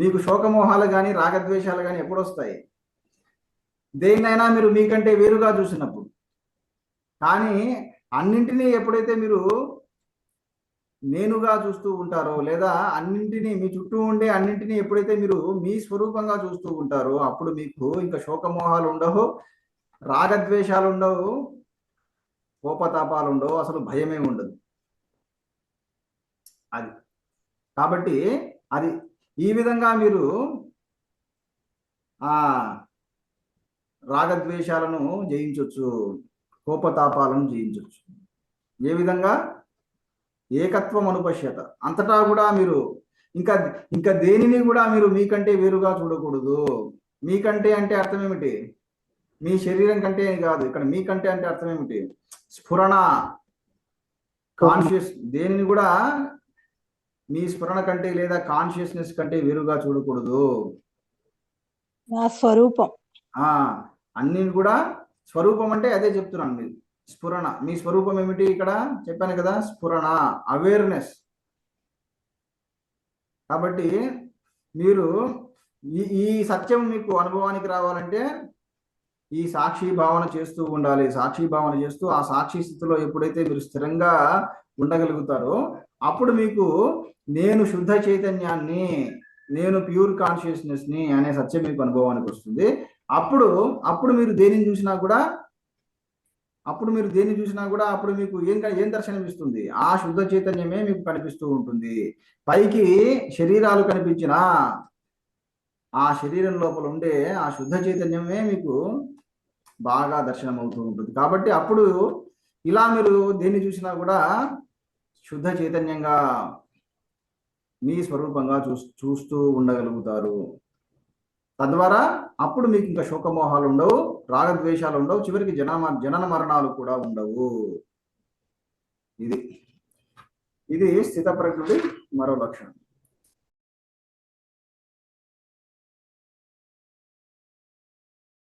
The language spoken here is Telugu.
మీకు శోకమోహాలు కానీ రాగద్వేషాలు కానీ ఎప్పుడు వస్తాయి? దేన్నైనా మీరు మీకంటే వేరుగా చూసినప్పుడు. కానీ అన్నింటినీ ఎప్పుడైతే మీరు నేనుగా చూస్తూ ఉంటారో, లేదా అన్నింటినీ మీ చుట్టూ ఉండే అన్నింటినీ ఎప్పుడైతే మీరు మీ స్వరూపంగా చూస్తూ ఉంటారో, అప్పుడు మీకు ఇంకా శోకమోహాలు ఉండవు, రాగద్వేషాలు ఉండవు, కోపతాపాలు ఉండవు, అసలు భయమే ఉండదు. అది కాబట్టి అది ఈ విధంగా మీరు ఆ రాగద్వేషాలను జయించవచ్చు, కోపతాపాలను జయించవచ్చు. ఏ విధంగా? ఏకత్వం అనుపశ్యత. అంతటా కూడా మీరు ఇంకా ఇంకా దేనిని కూడా మీరు మీకంటే వేరుగా చూడకూడదు. మీకంటే అంటే అర్థం ఏమిటి? మీ శరీరం కంటే కాదు. ఇక్కడ మీకంటే అంటే అర్థం ఏమిటి? స్ఫురణ, కాన్షియస్. దేనిని కూడా మీ స్ఫురణ కంటే లేదా కాన్షియస్నెస్ కంటే వేరుగా చూడకూడదు. నా స్వరూపం అన్ని కూడా స్వరూపం అంటే అదే చెప్తున్నాను. మీరు స్ఫురణ, మీ స్వరూపం ఏమిటి? ఇక్కడ చెప్పాను కదా, స్ఫురణ, అవేర్నెస్. కాబట్టి మీరు ఈ సత్యం మీకు అనుభవానికి రావాలంటే ఈ సాక్షి భావన చేస్తూ ఉండాలి. సాక్షి భావన చేస్తూ ఆ సాక్షి స్థితిలో ఎప్పుడైతే మీరు స్థిరంగా ఉండగలుగుతారో, అప్పుడు మీకు నేను శుద్ధ చైతన్యాన్ని, నేను ప్యూర్ కాన్షియస్నెస్ ని అనే సత్యం మీకు అనుభవానికి వస్తుంది. అప్పుడు మీరు దేనిని చూసినా కూడా అప్పుడు మీకు ఏం దర్శనం ఇస్తుంది? ఆ శుద్ధ చైతన్యమే మీకు కనిపిస్తూ ఉంటుంది. పైకి శరీరాలు కనిపించినా ఆ శరీరం లోపల ఉండే ఆ శుద్ధ చైతన్యమే మీకు బాగా దర్శనం అవుతూ ఉంటుంది. కాబట్టి అప్పుడు ఇలా మీరు దేన్ని చూసినా కూడా శుద్ధ చైతన్యంగా మీ స్వరూపంగా చూస్తూ ఉండగలుగుతారు. తద్వారా అప్పుడు మీకు ఇంకా శోకమోహాలు ఉండవు, రాగద్వేషాలు ఉండవు, చివరికి జనన మరణాలు కూడా ఉండవు. ఇది స్థిత ప్రకృతి మరో లక్షణం.